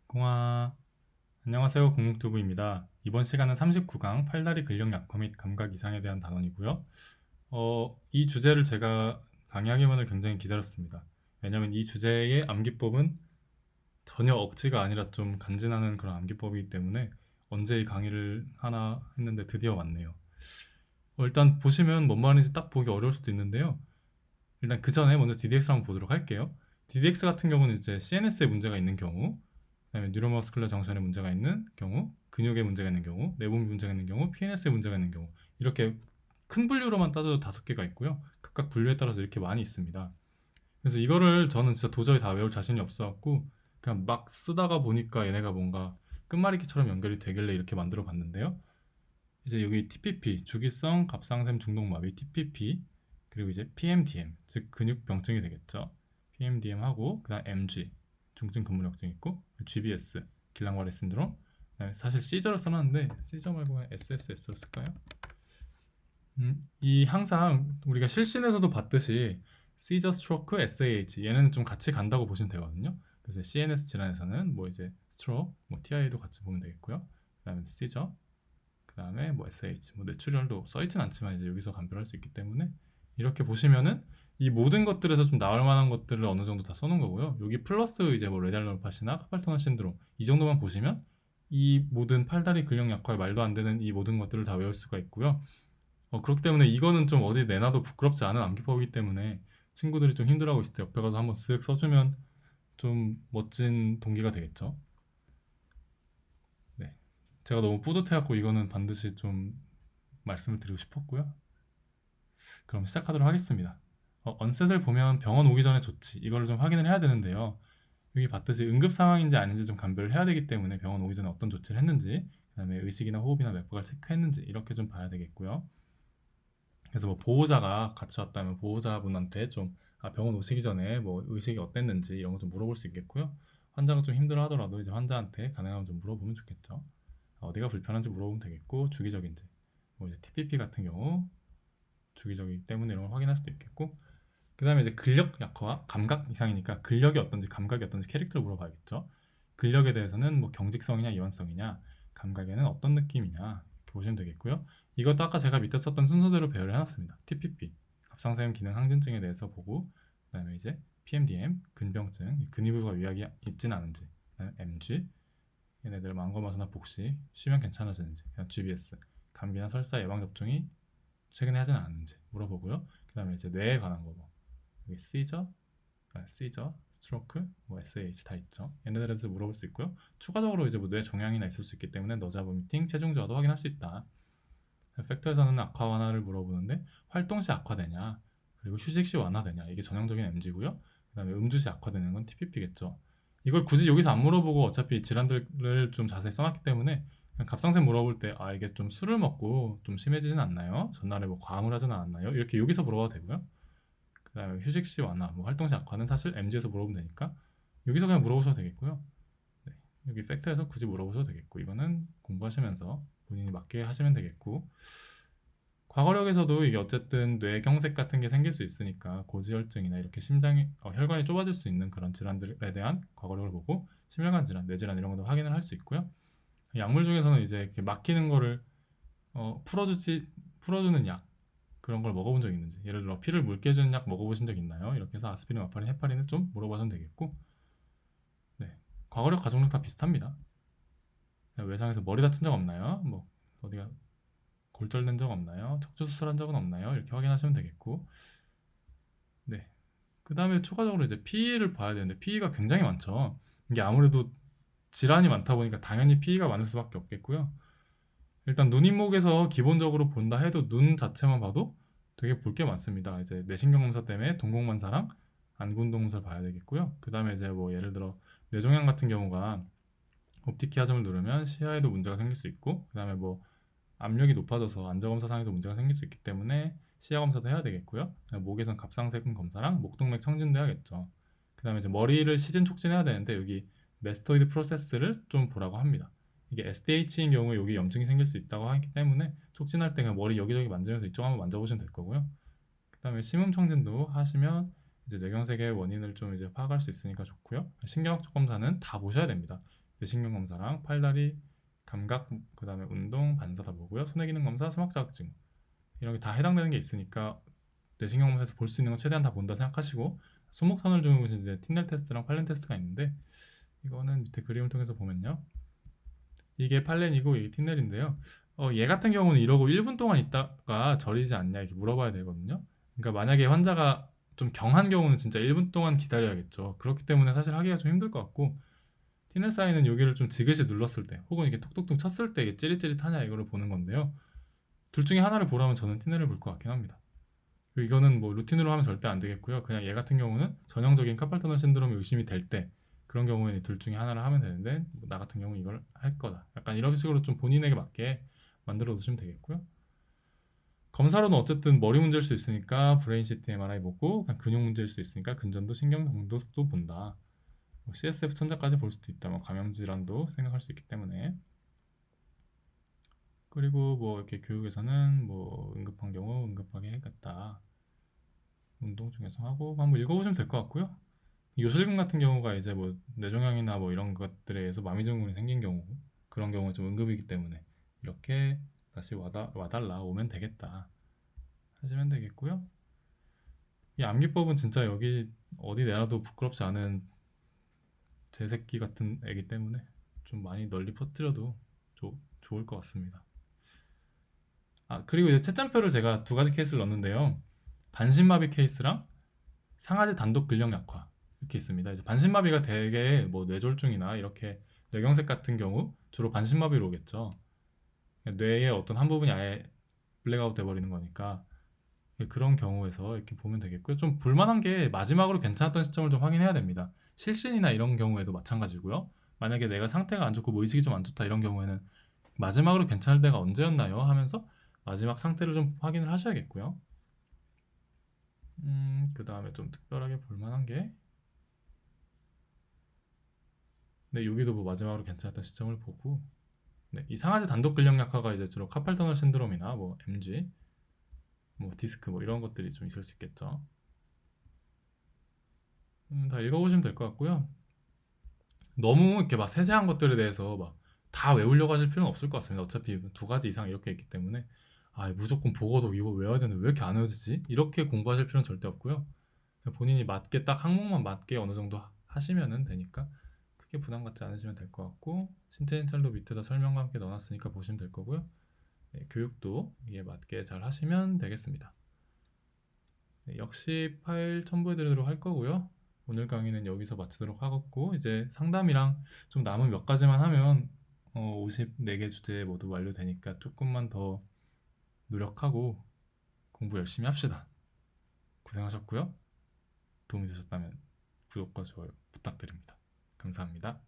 공아, 안녕하세요. 공육두부입니다. 이번 시간은 39강 팔다리 근력 약화 및 감각 이상에 대한 단원이고요. 이 주제를 제가 강의하기만을 굉장히 기다렸습니다. 왜냐하면 이 주제의 암기법은 전혀 억지가 아니라 좀 간지나는 그런 암기법이기 때문에 언제 이 강의를 하나 했는데 드디어 왔네요. 일단 보시면 뭔 말인지 딱 보기 어려울 수도 있는데요. 일단 그 전에 먼저 DDX를 한번 보도록 할게요. DDX 같은 경우는 이제 CNS에 문제가 있는 경우, 그다음에 뉴로머스쿨러 정션에 문제가 있는 경우, 근육에 문제가 있는 경우, 내분비 문제가 있는 경우, PNS에 문제가 있는 경우 이렇게 큰 분류로만 따져도 5개가 있고요. 각각 분류에 따라서 이렇게 많이 있습니다. 그래서 이거를 저는 진짜 도저히 다 외울 자신이 없어갖고 그냥 막 쓰다가 보니까 얘네가 뭔가 끝말잇기처럼 연결이 되길래 이렇게 만들어 봤는데요. 이제 여기 TPP, 주기성 갑상샘 중독마비 TPP, 그리고 이제 PMDM, 즉 근육병증이 되겠죠. PMDM하고 그다음 MG, 중증 근무력증 있고 GBS, 길랑바레 신드롬. 그다음에 사실 C저를 써놨는데 C저 말고 그냥 SSS로 쓸까요? 이 항상 우리가 실신에서도 봤듯이 C저 스트로크, SAH 얘네는 좀 같이 간다고 보시면 되거든요. 그래서 CNS 질환에서는 뭐 이제 스트로크, 뭐 TIA도 같이 보면 되겠고요. 그다음에 C저, 그 다음에 뭐 SH, 뭐 뇌출혈도 써있진 않지만 이제 여기서 감별할 수 있기 때문에 이렇게 보시면은 이 모든 것들에서 좀 나올 만한 것들을 어느 정도 다 써놓은 거고요. 여기 플러스 이제 뭐 레달널파시나 카팔 터널 신드롬 이 정도만 보시면 이 모든 팔다리 근력 약화에 말도 안 되는 이 모든 것들을 다 외울 수가 있고요. 그렇기 때문에 이거는 좀 어디 내놔도 부끄럽지 않은 암기법이기 때문에 친구들이 좀 힘들어하고 있을 때 옆에 가서 한번 쓱 써주면 좀 멋진 동기가 되겠죠. 네. 제가 너무 뿌듯해갖고 이거는 반드시 좀 말씀을 드리고 싶었고요. 그럼 시작하도록 하겠습니다. 언셋을 보면 병원 오기 전에 좋지. 이거를 좀 확인을 해야 되는데요. 여기 봤듯이 응급 상황인지 아닌지 좀 감별을 해야 되기 때문에 병원 오기 전에 어떤 조치를 했는지, 그다음에 의식이나 호흡이나 맥박을 체크했는지 이렇게 좀 봐야 되겠고요. 그래서 뭐 보호자가 같이 왔다면 보호자분한테 좀 병원 오시기 전에 뭐 의식이 어땠는지 이런 거 좀 물어볼 수 있겠고요. 환자가 좀 힘들어 하더라도 이제 환자한테 가능하면 좀 물어보면 좋겠죠. 어디가 불편한지 물어보면 되겠고 주기적인지. 뭐 이제 TPP 같은 경우 주기적이기 때문에 이런 걸 확인할 수도 있겠고, 그 다음에 이제 근력 약화와 감각 이상이니까 근력이 어떤지 감각이 어떤지 캐릭터를 물어봐야겠죠. 근력에 대해서는 뭐 경직성이냐 이완성이냐, 감각에는 어떤 느낌이냐 이렇게 보시면 되겠고요. 이것도 아까 제가 밑에 썼던 순서대로 배열을 해놨습니다. TPP 갑상샘 기능 항진증에 대해서 보고, 그 다음에 이제 PMDM 근병증 근위부가 위약이 있지는 않은지, MG 얘네들 망고마수나 복시 쉬면 괜찮아지는지, 그냥 GBS 감기나 설사 예방 접종이 최근에 하진 않았는지 물어보고요. 그 다음에 이제 뇌에 관한 거 뭐 여기 시저, 스트로크, 뭐 SH 다 있죠. 얘네들에 대해서 물어볼 수 있고요. 추가적으로 이제 뭐 뇌 종양이나 있을 수 있기 때문에 너자 보미팅, 체중 저하도 확인할 수 있다. 팩터에서는 악화 완화를 물어보는데 활동 시 악화되냐, 그리고 휴식 시 완화되냐 이게 전형적인 MG고요. 그다음에 음주 시 악화되는 건 TPP겠죠. 이걸 굳이 여기서 안 물어보고 어차피 질환들을 좀 자세히 써놨기 때문에 그냥 갑상샘 물어볼 때 이게 좀 술을 먹고 좀 심해지진 않나요? 전날에 뭐 과음을 하진 않았나요? 이렇게 여기서 물어봐도 되고요. 그다음에 휴식 시 완화, 뭐 활동 시 악화는 사실 MG에서 물어보면 되니까 여기서 그냥 물어보셔도 되겠고요. 네, 여기 팩터에서 굳이 물어보셔도 되겠고 이거는 공부하시면서 본인이 맞게 하시면 되겠고, 과거력에서도 이게 어쨌든 뇌경색 같은 게 생길 수 있으니까 고지혈증이나 이렇게 심장이 혈관이 좁아질 수 있는 그런 질환들에 대한 과거력을 보고 심혈관 질환, 뇌질환 이런 것도 확인을 할 수 있고요. 약물 중에서는 이제 이렇게 막히는 거를 풀어주는 약 그런 걸 먹어본 적 있는지, 예를 들어 피를 묽게 해주는 약 먹어보신 적 있나요? 이렇게 해서 아스피린, 와파린, 헤파린을 좀 물어봐주면 되겠고, 네, 과거력, 가족력 다 비슷합니다. 외상에서 머리 다친 적 없나요? 뭐 어디가 골절된 적 없나요? 척추 수술한 적은 없나요? 이렇게 확인하시면 되겠고, 네. 그 다음에 추가적으로 이제 피해를 봐야 되는데 피해가 굉장히 많죠. 이게 아무래도 질환이 많다 보니까 당연히 피해가 많을 수밖에 없겠고요. 일단 눈, 입목에서 기본적으로 본다 해도 눈 자체만 봐도 되게 볼 게 많습니다. 이제 뇌신경 검사 때문에 동공만사랑 안구운동검사를 봐야 되겠고요. 그 다음에 이제 뭐 예를 들어 뇌종양 같은 경우가 옵틱 키아즘을 누르면 시야에도 문제가 생길 수 있고, 그 다음에 뭐 압력이 높아져서 안저검사상에도 문제가 생길 수 있기 때문에 시야 검사도 해야 되겠고요. 목에선 갑상선 검사랑 목동맥 청진도 해야겠죠. 그 다음에 이제 머리를 시진 촉진해야 되는데 여기 메스토이드 프로세스를 좀 보라고 합니다. 이게 SDH인 경우에 여기 염증이 생길 수 있다고 하기 때문에 촉진할 때 그냥 머리 여기저기 만지면서 이쪽 한번 만져보시면 될 거고요. 그 다음에 심음 청진도 하시면 이제 뇌경색의 원인을 좀 이제 파악할 수 있으니까 좋고요. 신경학적 검사는 다 보셔야 됩니다. 뇌신경 검사랑 팔다리 감각, 그 다음에 운동, 반사 다 보고요. 손의 기능 검사, 소막 자극증 이런 게 다 해당되는 게 있으니까 뇌신경 검사에서 볼 수 있는 건 최대한 다 본다 생각하시고, 손목선을 좀 이제 틴넬 테스트랑 팔렌 테스트가 있는데, 이거는 밑에 그림을 통해서 보면요, 이게 팔렌이고 이게 틴넬인데요. 얘 같은 경우는 이러고 1분 동안 있다가 저리지 않냐 이렇게 물어봐야 되거든요. 그러니까 만약에 환자가 좀 경한 경우는 진짜 1분 동안 기다려야겠죠. 그렇기 때문에 사실 하기가 좀 힘들 것 같고, 티넬 사인은 여기를 좀 지그시 눌렀을 때 혹은 이게 톡톡톡 쳤을 때 이게 찌릿찌릿하냐 이거를 보는 건데요. 둘 중에 하나를 보라면 저는 티넬을 볼 것 같긴 합니다. 그리고 이거는 뭐 루틴으로 하면 절대 안 되겠고요. 그냥 얘 같은 경우는 전형적인 카팔 터널 신드롬이 의심이 될 때, 그런 경우에는 둘 중에 하나를 하면 되는데, 뭐나 같은 경우는 이걸 할 거다. 약간 이런 식으로 좀 본인에게 맞게 만들어 두시면 되겠고요. 검사로는 어쨌든 머리 문제일 수 있으니까 브레인 CT, MRI 보고, 그냥 근육 문제일 수 있으니까 근전도 신경 정도도 본다. 뭐 CSF 천자까지 볼 수도 있다. 뭐 감염 질환도 생각할 수 있기 때문에. 그리고 뭐 이렇게 교육에서는 뭐 응급한 경우 응급하게 해야겠다. 운동 중에서 하고 한번 읽어보시면 될 것 같고요. 요실금 같은 경우가 이제 뭐 뇌종양이나 뭐 이런 것들에 의해서 마미증후군이 생긴 경우, 그런 경우는 좀 응급이기 때문에 이렇게 다시 와달라 오면 되겠다 하시면 되겠고요. 이 암기법은 진짜 여기 어디 내놔도 부끄럽지 않은 제 새끼 같은 애기 때문에 좀 많이 널리 퍼뜨려도 좋을 것 같습니다. 아, 그리고 이제 채점표를 제가 두 가지 케이스를 넣었는데요. 반신마비 케이스랑 상하제 단독 근력 약화 이렇게 있습니다. 이제 반신마비가 대개 뭐 뇌졸중이나 이렇게 뇌경색 같은 경우 주로 반신마비로 오겠죠. 뇌의 어떤 한 부분이 아예 블랙아웃 돼버리는 거니까 그런 경우에서 이렇게 보면 되겠고요. 좀 볼만한 게 마지막으로 괜찮았던 시점을 좀 확인해야 됩니다. 실신이나 이런 경우에도 마찬가지고요. 만약에 내가 상태가 안 좋고 뭐 의식이 좀 안 좋다 이런 경우에는 마지막으로 괜찮을 때가 언제였나요? 하면서 마지막 상태를 좀 확인을 하셔야겠고요. 그 다음에 좀 특별하게 볼만한 게, 네, 여기도 뭐 마지막으로 괜찮았던 시점을 보고, 네, 이 상하제 단독 근력 약화가 이제 주로 카팔 터널 신드롬이나 뭐 MG, 뭐 디스크 뭐 이런 것들이 좀 있을 수 있겠죠. 다 읽어보시면 될 것 같고요. 너무 이렇게 막 세세한 것들에 대해서 막 다 외우려고 하실 필요는 없을 것 같습니다. 어차피 두 가지 이상 이렇게 있기 때문에 무조건 보고도 이거 외워야 되는데 왜 이렇게 안 외워지지? 이렇게 공부하실 필요는 절대 없고요. 본인이 맞게 딱 항목만 맞게 어느 정도 하시면 되니까 크게 부담 갖지 않으시면 될 것 같고, 신체 인찰도 밑에다 설명과 함께 넣어놨으니까 보시면 될 거고요. 네, 교육도 이에 맞게 잘 하시면 되겠습니다. 네, 역시 파일 첨부해드리도록 할 거고요. 오늘 강의는 여기서 마치도록 하겠고, 이제 상담이랑 좀 남은 몇 가지만 하면 54개 주제 모두 완료되니까 조금만 더 노력하고 공부 열심히 합시다. 고생하셨고요. 도움이 되셨다면 구독과 좋아요 부탁드립니다. 감사합니다.